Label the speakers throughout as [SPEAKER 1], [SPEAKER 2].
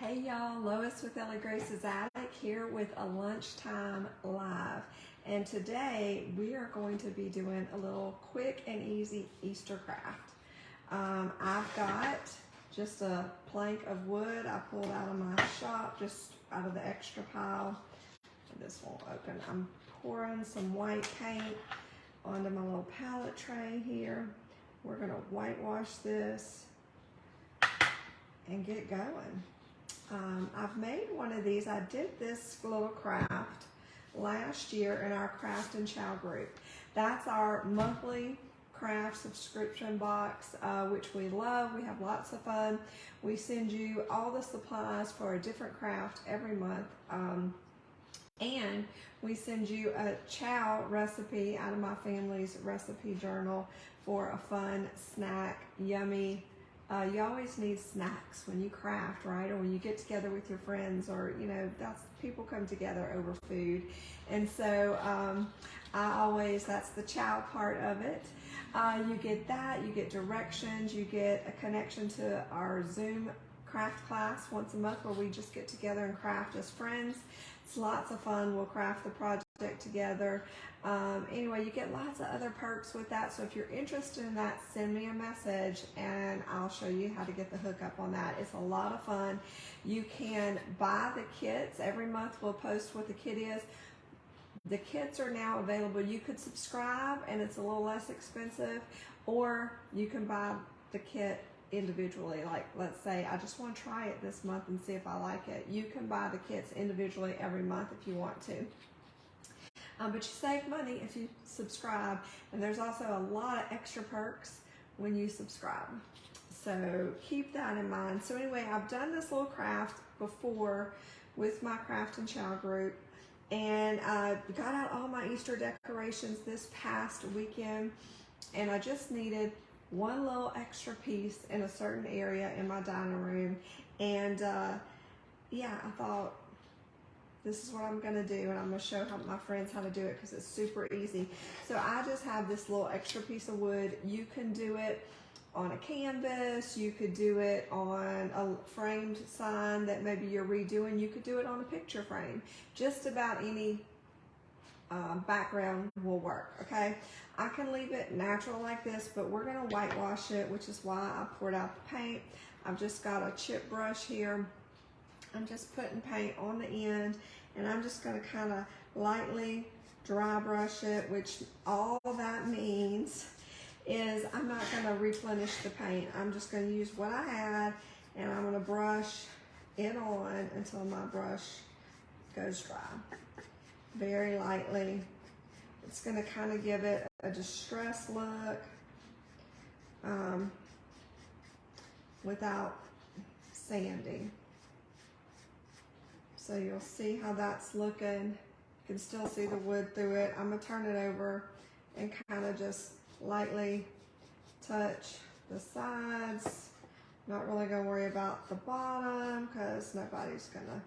[SPEAKER 1] Hey y'all, Lois with Ellie Grace's Attic here with a lunchtime live. And today we are going to be doing a little quick and easy Easter craft. I've got just a plank of wood I pulled out of my shop, just out of the extra pile. This won't open. I'm pouring some white paint onto my little palette tray here. We're gonna whitewash this and get going. I've made one of these. I did this little craft last year in our Craft and Chow group. That's our monthly craft subscription box, which we love. We have lots of fun. We send you all the supplies for a different craft every month. And we send you a chow recipe out of my family's recipe journal for a fun snack, yummy. You always need snacks when you craft, right? Or when you get together with your friends, or that's people come together over food. And so that's the chow part of it. You get that, you get directions, you get a connection to our Zoom craft class once a month where we just get together and craft as friends. It's lots of fun. We'll craft the project together. Anyway, you get lots of other perks with that. So if you're interested in that, send me a message and I'll show you how to get the hookup on that. It's a lot of fun. You can buy the kits. Every month we'll post what the kit is. The kits are now available. You could subscribe and it's a little less expensive, or you can buy the kit individually. Like, let's say I just want to try it this month and see if I like it. You can buy the kits individually every month if you want to. But you save money if you subscribe, and there's also a lot of extra perks when you subscribe. So keep that in mind. So anyway, I've done this little craft before with my Craft and Chow group, and I got out all my Easter decorations this past weekend, and I just needed one little extra piece in a certain area in my dining room. And I thought, this is what I'm gonna do, and I'm gonna show my friends how to do it because it's super easy. So I just have this little extra piece of wood. You can do it on a canvas, you could do it on a framed sign that maybe you're redoing, you could do it on a picture frame. Just about any background will work, okay? I can leave it natural like this, but we're gonna whitewash it, which is why I poured out the paint. I've just got a chip brush here. I'm just putting paint on the end, and I'm just gonna kind of lightly dry brush it, which all that means is I'm not gonna replenish the paint. I'm just gonna use what I had, and I'm gonna brush it on until my brush goes dry. Very lightly. It's gonna kind of give it a distressed look without sanding. So you'll see how that's looking. You can still see the wood through it. I'm gonna turn it over and kind of just lightly touch the sides. Not really gonna worry about the bottom because nobody's gonna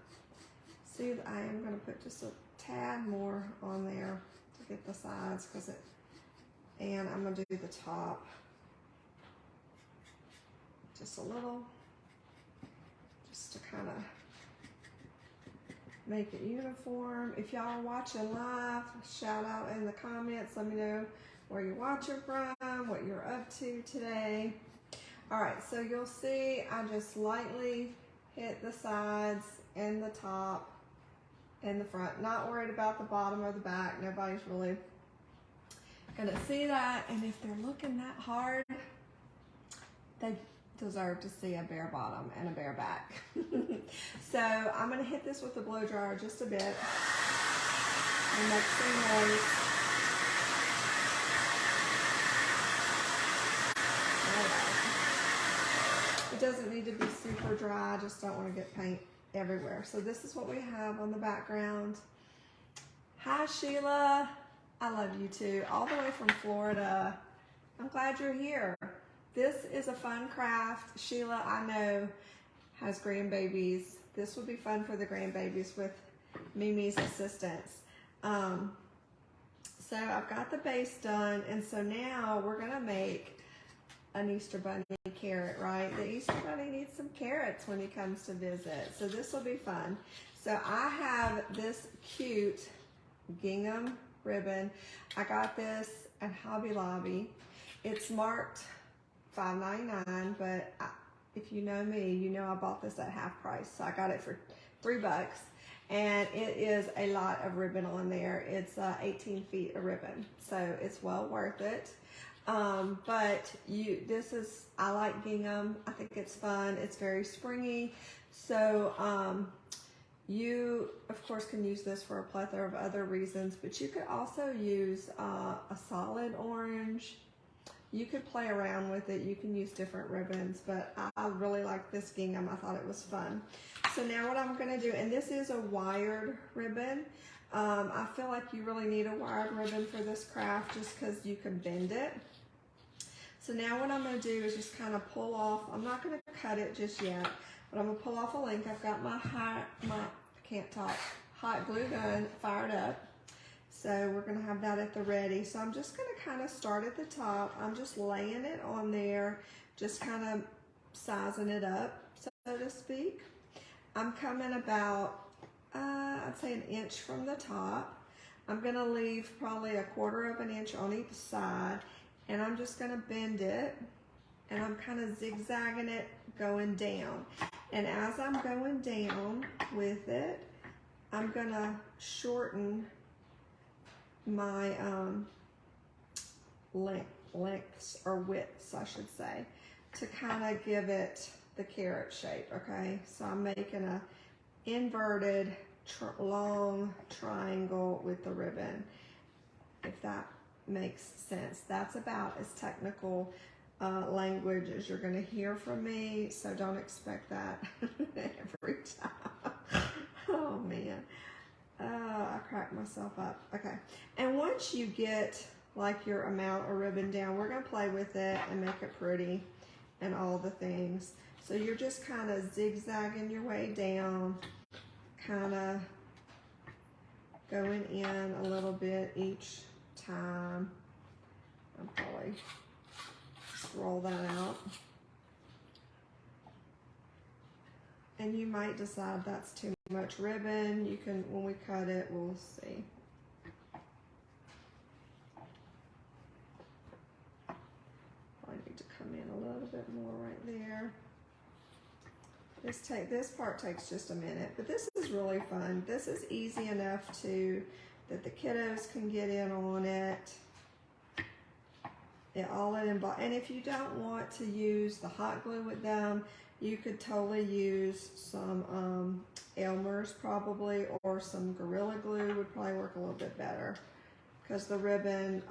[SPEAKER 1] see. I am gonna put just a tad more on there to get the sides and I'm gonna do the top just a little, just to kind of make it uniform. If y'all are watching live, shout out in the comments. Let me know where you're watching from, what you're up to today. All right, so you'll see I just lightly hit the sides and the top and the front. Not worried about the bottom or the back. Nobody's really gonna see that. And if they're looking that hard, they deserve to see a bare bottom and a bare back. So I'm gonna hit this with the blow dryer just a bit and make some noise. It doesn't need to be super dry. I just don't want to get paint everywhere. So this is what we have on the background. Hi Sheila, I love you too, all the way from Florida. I'm glad you're here. This is a fun craft. Sheila, I know, has grandbabies. This would be fun for the grandbabies with Mimi's assistance. So I've got the base done, and so now we're gonna make an Easter Bunny carrot, right? The Easter Bunny needs some carrots when he comes to visit. So this will be fun. So I have this cute gingham ribbon. I got this at Hobby Lobby. It's marked $5.99, but if you know me, you know I bought this at half price. So I got it for $3. And it is a lot of ribbon on there. It's 18 feet of ribbon, so it's well worth it. But I like gingham. I think it's fun. It's very springy. So you, of course, can use this for a plethora of other reasons, but you could also use a solid orange. You could play around with it. You can use different ribbons, but I really like this gingham. I thought it was fun. So now what I'm gonna do, and this is a wired ribbon. I feel like you really need a wired ribbon for this craft just because you can bend it. So now what I'm gonna do is just kind of pull off, I'm not gonna cut it just yet, but I'm gonna pull off a link. I've got my hot glue gun fired up. So we're gonna have that at the ready. So I'm just gonna kind of start at the top. I'm just laying it on there, just kind of sizing it up, so to speak. I'm coming about, I'd say 1 inch from the top. I'm gonna leave probably 1/4 of an inch on each side, and I'm just gonna bend it, and I'm kind of zigzagging it going down. And as I'm going down with it, I'm gonna shorten my lengths or widths, I should say, to kind of give it the carrot shape. Okay, so I'm making a inverted long triangle with the ribbon, if that makes sense. That's about as technical language as you're going to hear from me, so don't expect that every time. Oh man, I cracked myself up. Okay, and once you get like your amount of ribbon down, we're going to play with it and make it pretty and all the things. So you're just kind of zigzagging your way down, kind of going in a little bit each time. I'll probably just roll that out. And you might decide that's too much ribbon. You can, when we cut it, we'll see. I need to come in a little bit more right there. This part takes just a minute, but this is really fun. This is easy enough that the kiddos can get in on it. And if you don't want to use the hot glue with them, you could totally use some Elmer's probably, or some Gorilla Glue would probably work a little bit better, because the ribbon,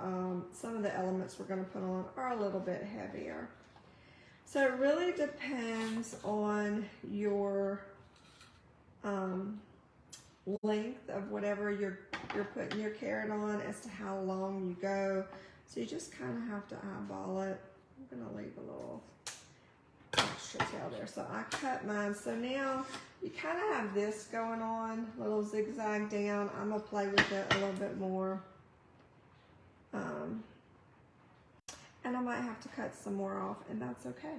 [SPEAKER 1] some of the elements we're going to put on are a little bit heavier. So it really depends on your length of whatever you're putting your carrot on as to how long you go. So you just kind of have to eyeball it. I'm going to leave a little extra tail there. So I cut mine. So now you kind of have this going on, a little zigzag down. I'm going to play with it a little bit more. And I might have to cut some more off, and that's okay.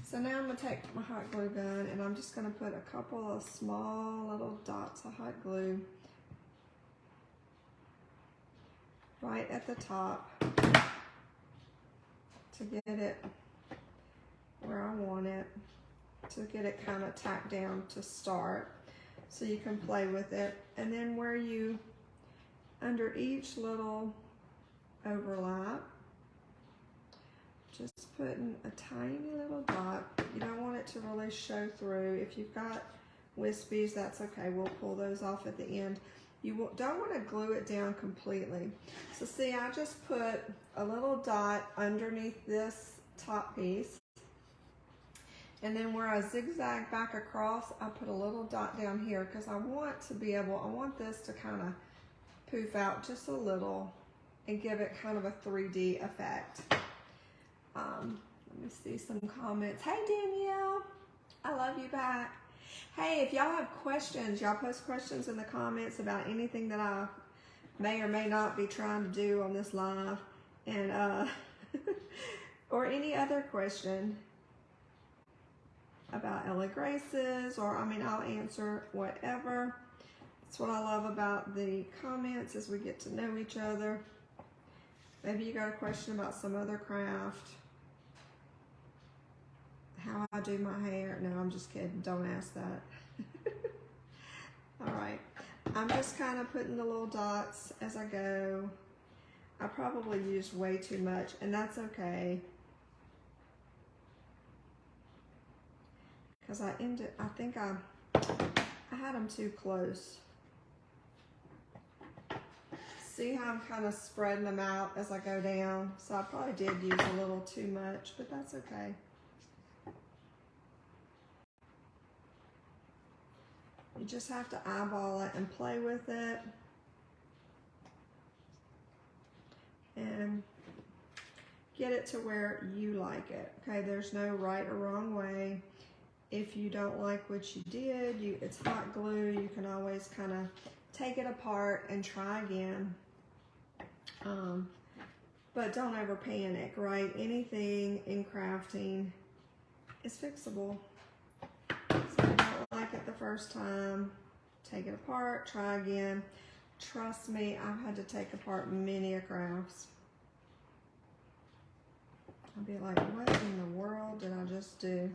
[SPEAKER 1] So now I'm going to take my hot glue gun, and I'm just going to put a couple of small little dots of hot glue right at the top to get it where I want it, to get it kind of tacked down to start, so you can play with it. And then where you, under each little overlap, just putting a tiny little dot. You don't want it to really show through. If you've got wispies, that's okay. We'll pull those off at the end. You don't want to glue it down completely. So see, I just put a little dot underneath this top piece. And then where I zigzag back across, I put a little dot down here, because I want this to kind of poof out just a little and give it kind of a 3D effect. Let me see some comments. Hey Danielle, I love you back. Hey, if y'all have questions, y'all post questions in the comments about anything that I may or may not be trying to do on this live. And or any other question about Ella Grace's, or I mean, I'll answer whatever. That's what I love about the comments, is we get to know each other. Maybe you got a question about some other craft, how I do my hair. No, I'm just kidding. Don't ask that. All right. I'm just kind of putting the little dots as I go. I probably used way too much, and that's okay. Because I think I had them too close. See how I'm kind of spreading them out as I go down? So I probably did use a little too much, but that's okay. You just have to eyeball it and play with it. And get it to where you like it. Okay, there's no right or wrong way. If you don't like what you did, it's hot glue. You can always kind of take it apart and try again. But don't ever panic, right? Anything in crafting is fixable. So if you don't like it the first time, take it apart, try again. Trust me, I've had to take apart many crafts. I'll be like, what in the world did I just do?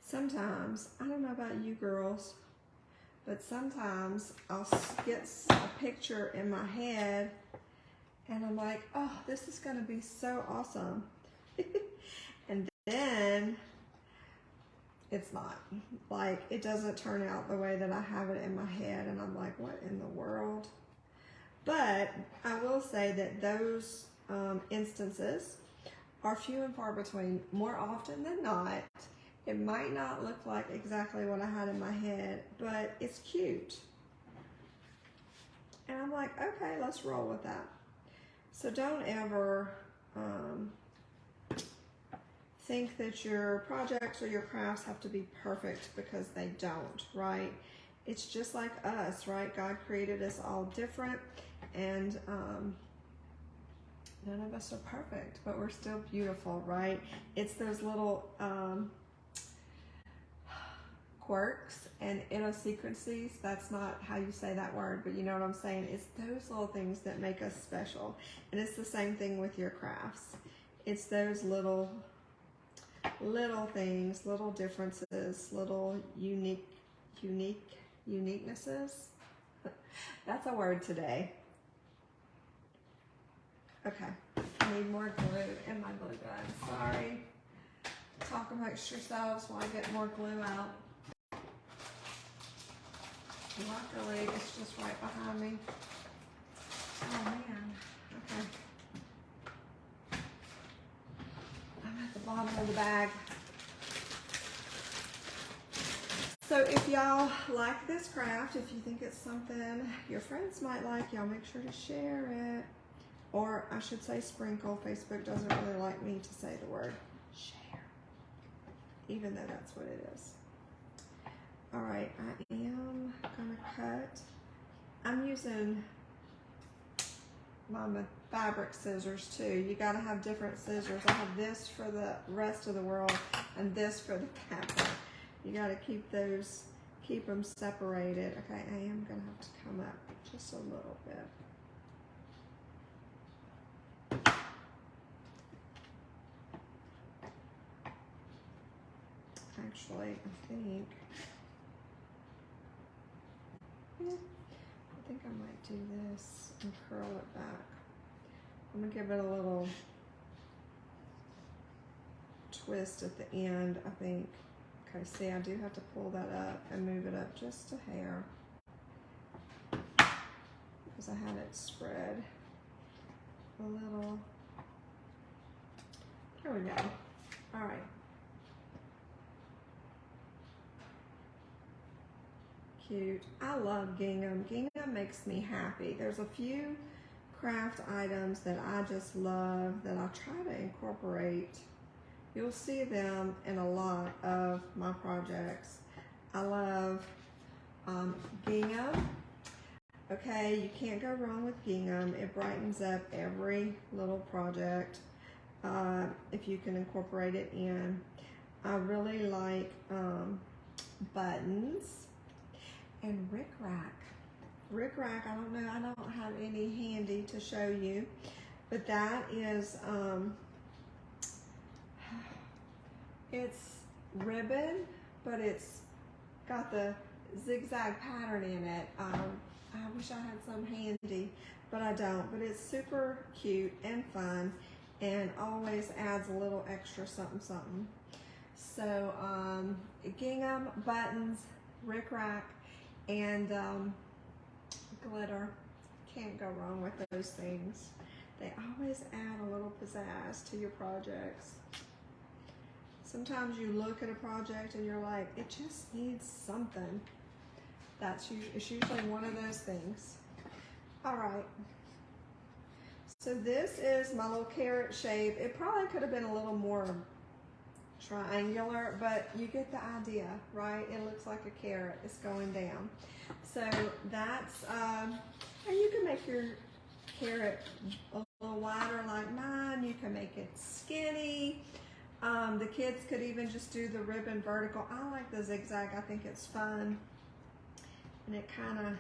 [SPEAKER 1] Sometimes, I don't know about you girls, but sometimes I'll get a picture in my head and I'm like, oh, this is going to be so awesome. And then it's not. Like, it doesn't turn out the way that I have it in my head, and I'm like, what in the world? But I will say that those instances are few and far between. More often than not, it might not look like exactly what I had in my head, but it's cute. And I'm like, okay, let's roll with that. So don't ever think that your projects or your crafts have to be perfect, because they don't, right? It's just like us, right? God created us all different, and none of us are perfect, but we're still beautiful, right? It's those little quirks and idiosyncrasies. That's not how you say that word, but you know what I'm saying. It's those little things that make us special. And it's the same thing with your crafts. It's those little things, little differences, little uniquenesses. That's a word today. Okay, I need more glue in my glue gun. Sorry. Talk amongst yourselves while I get more glue out. Luckily, it's just right behind me. Oh man, okay. I'm at the bottom of the bag. So if y'all like this craft, if you think it's something your friends might like, y'all make sure to share it. Or I should say sprinkle. Facebook doesn't really like me to say the word share, even though that's what it is. All right, I am gonna cut. I'm using my fabric scissors too. You gotta have different scissors. I have this for the rest of the world and this for the fabric. You gotta keep them separated. Okay, I am gonna have to come up just a little bit. Actually, I think I might do this and curl it back. I'm gonna give it a little twist at the end, I think. Okay, see, I do have to pull that up and move it up just a hair, because I had it spread a little. There we go. All right. Cute. I love gingham. Gingham makes me happy. There's a few craft items that I just love that I try to incorporate. You'll see them in a lot of my projects. I love gingham. Okay, you can't go wrong with gingham. It brightens up every little project if you can incorporate it in. I really like buttons and rickrack. Rickrack, I don't know, I don't have any handy to show you, but that is, it's ribbon, but it's got the zigzag pattern in it. I wish I had some handy, but I don't. But it's super cute and fun, and always adds a little extra something something. So gingham, buttons, rickrack, and glitter. Can't go wrong with those things. They always add a little pizzazz to your projects. Sometimes you look at a project and you're like, it just needs something. It's usually one of those things. All right. So this is my little carrot shape. It probably could have been a little more triangular, but you get the idea, right? It looks like a carrot. It's going down. So that's, and you can make your carrot a little wider like mine. You can make it skinny. The kids could even just do the ribbon vertical. I like the zigzag. I think it's fun. And it kind of,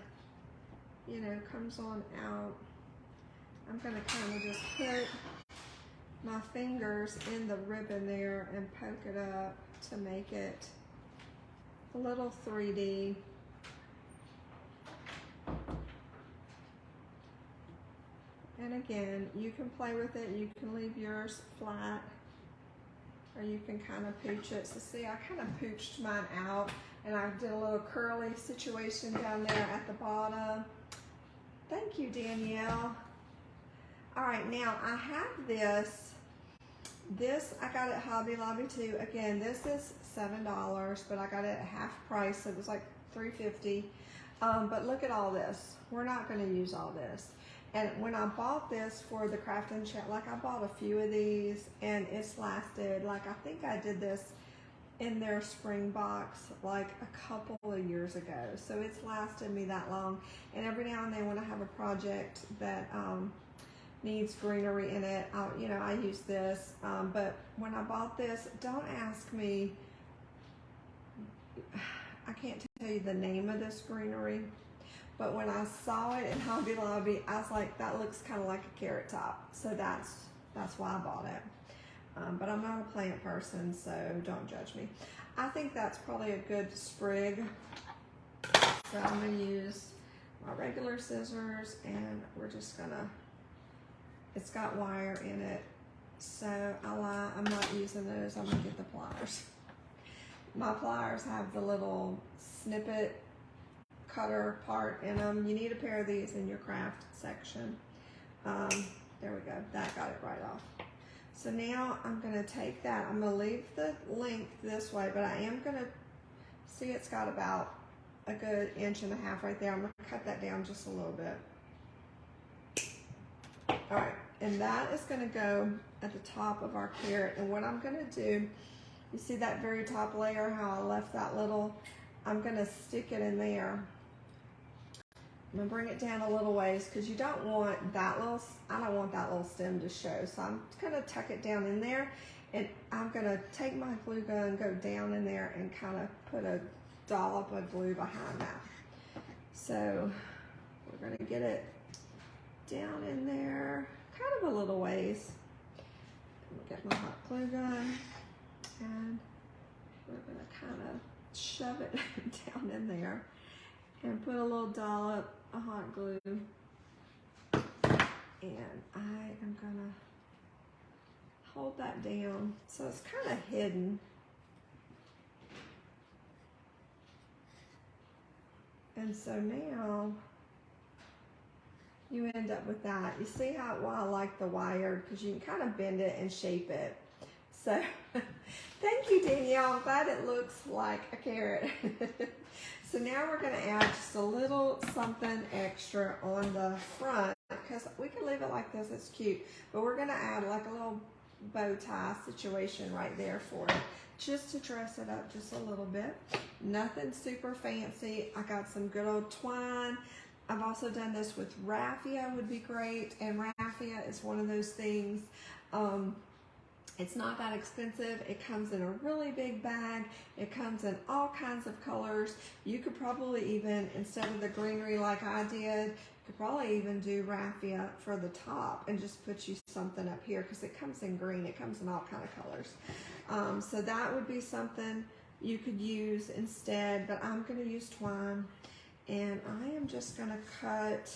[SPEAKER 1] you know, comes on out. I'm going to kind of just put my fingers in the ribbon there and poke it up to make it a little 3D. And again, you can play with it. You can leave yours flat, or you can kind of pooch it. So see, I kind of pooched mine out, and I did a little curly situation down there at the bottom. Thank you, Danielle. All right, now I have this. This I got at Hobby Lobby too. Again, this is $7, but I got it at half price, so it was like $3.50. But look at all this. We're not going to use all this. And when I bought this for the Craft and Chat, like I bought a few of these, and it's lasted, like I think I did this in their spring box like a couple of years ago. So it's lasted me that long. And every now and then when I have a project that needs greenery in it, I use this. But when I bought this, don't ask me, I can't tell you the name of this greenery. But when I saw it in Hobby Lobby, I was like, that looks kind of like a carrot top. So that's why I bought it. But I'm not a plant person, so don't judge me. I think that's probably a good sprig. So I'm going to use my regular scissors, and we're just going to, it's got wire in it. So I lie, I'm not using those. I'm going to get the pliers. My pliers have the little snippet cutter part in them. You need a pair of these in your craft section. There we go. That got it right off. So now I'm going to take that. I'm going to leave the length this way, but I am going to see it's got about a good 1.5 inches right there. I'm going to cut that down just a little bit. All right, and that is going to go at the top of our carrot. And what I'm going to do, you see that very top layer, how I left that little, I'm going to stick it in there. I'm gonna bring it down a little ways because you don't want that little, I don't want that little stem to show. So I'm gonna tuck it down in there, and I'm gonna take my glue gun, go down in there, and kind of put a dollop of glue behind that. So we're gonna get it down in there, kind of a little ways. I'm gonna get my hot glue gun, and we're gonna kind of shove it down in there and put a little dollop of hot glue, and I am gonna hold that down so it's kind of hidden. And so now you end up with that. You see how, why I like the wired, because you can kind of bend it and shape it. So thank you, Danielle. I'm glad it looks like a carrot. So now we're going to add just a little something extra on the front, because we can leave it like this, it's cute, but we're going to add like a little bow tie situation right there for it, just to dress it up just a little bit. Nothing super fancy. I got some good old twine. I've also done this with raffia, would be great. And raffia is one of those things, it's not that expensive. It comes in a really big bag. It comes in all kinds of colors. You could probably even, instead of the greenery like I did, you could probably even do raffia for the top and just put you something up here, because it comes in green. It comes in all kind of colors. So that would be something you could use instead, but I'm going to use twine, and I am just going to cut,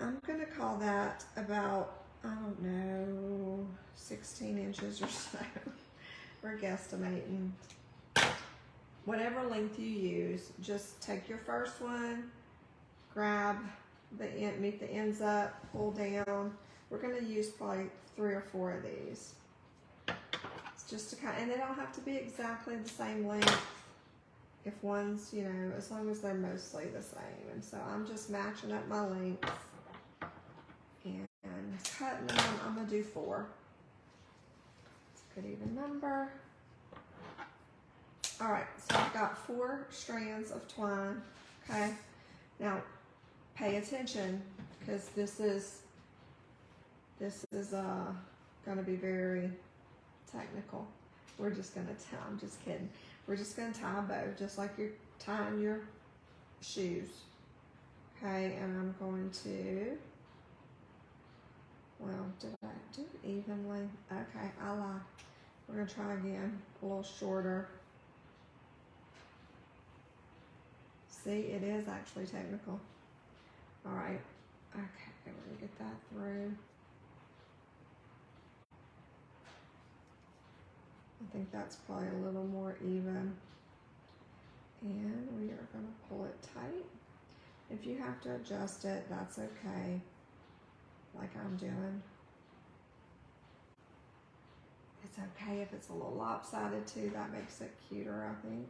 [SPEAKER 1] I'm going to call that about, I don't know, 16 inches or so. We're guesstimating. Whatever length you use, just take your first one, grab the end, meet the ends up, pull down. We're going to use probably 3 or 4 of these. It's just to kind of, and they don't have to be exactly the same length. If one's, you know, as long as they're mostly the same. And so I'm just matching up my lengths and cutting them. I'm going to do 4. It's a good even number. All right, so I've got 4 strands of twine. Okay, now pay attention, because this is going to be very technical. We're just going to tie, I'm just kidding. We're just going to tie a bow, just like you're tying your shoes. Okay, and I'm going to, well, did I do it evenly? Okay, I lied. We're going to try again, a little shorter. See, it is actually technical. All right, okay, we're going to get that through. I think that's probably a little more even. And we are going to pull it tight. If you have to adjust it, that's okay, like I'm doing. It's okay if it's a little lopsided too. That makes it cuter, I think.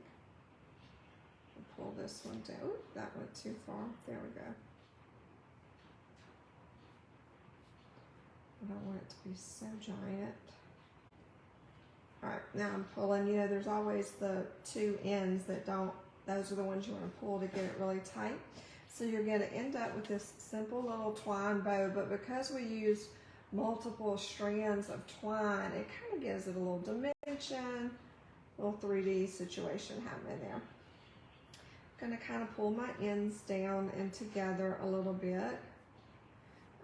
[SPEAKER 1] We'll pull this one down. Ooh, that went too far. There we go. I don't want it to be so giant. All right, now I'm pulling, you know, there's always the 2 ends that don't, those are the ones you want to pull to get it really tight. So you're going to end up with this simple little twine bow, but because we use multiple strands of twine, it kind of gives it a little dimension, a little 3D situation happening there. I'm going to kind of pull my ends down and together a little bit.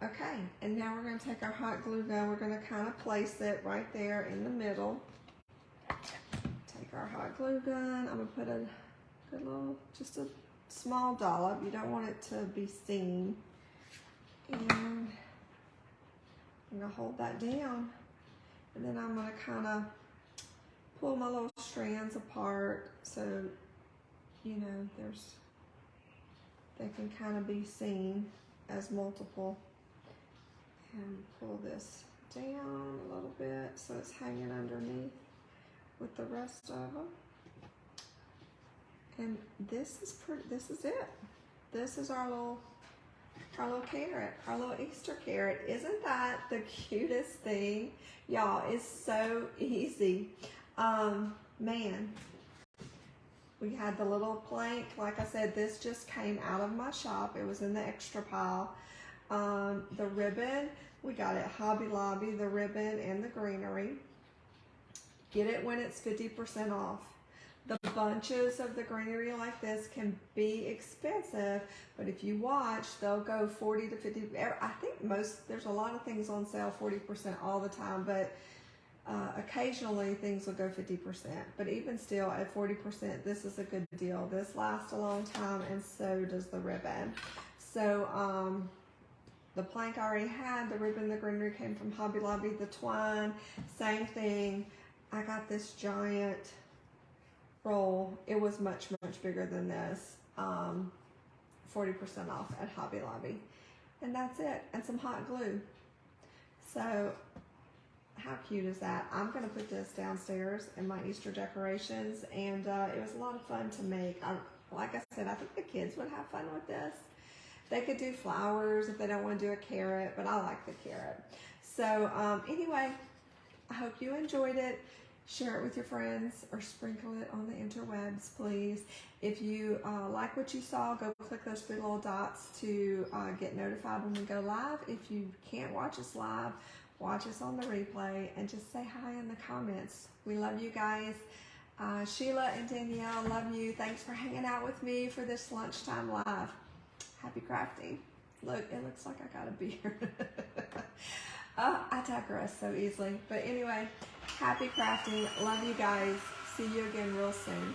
[SPEAKER 1] Okay, and now we're going to take our hot glue gun. We're going to kind of place it right there in the middle. Take our hot glue gun. I'm going to put a good little, just a small dollop. You don't want it to be seen. And I'm going to hold that down. And then I'm going to kind of pull my little strands apart so, you know, they can kind of be seen as multiple. And pull this down a little bit so it's hanging underneath with the rest of them. And this is it. This is our little carrot, our little Easter carrot. Isn't that the cutest thing? Y'all, it's so easy. Man, we had the little plank. Like I said, this just came out of my shop. It was in the extra pile. The ribbon, we got it at Hobby Lobby, the ribbon and the greenery. Get it when it's 50% off. The bunches of the greenery like this can be expensive, but if you watch, they'll go 40 to 50. I think there's a lot of things on sale 40% all the time, but occasionally things will go 50%. But even still, at 40%, this is a good deal. This lasts a long time, and so does the ribbon. So, the plank I already had, the ribbon, the greenery came from Hobby Lobby, the twine, same thing. I got this giant roll. It was much, much bigger than this. 40% off at Hobby Lobby. And that's it. And some hot glue. So, how cute is that? I'm going to put this downstairs in my Easter decorations. And it was a lot of fun to make. Like I said, I think the kids would have fun with this. They could do flowers if they don't want to do a carrot, but I like the carrot. So anyway, I hope you enjoyed it. Share it with your friends or sprinkle it on the interwebs, please. If you like what you saw, go click those 3 little dots to get notified when we go live. If you can't watch us live, watch us on the replay and just say hi in the comments. We love you guys. Sheila and Danielle, love you. Thanks for hanging out with me for this lunchtime live. Happy crafting. Look, it looks like I got a beer. I digress so easily. But anyway, happy crafting. Love you guys. See you again real soon.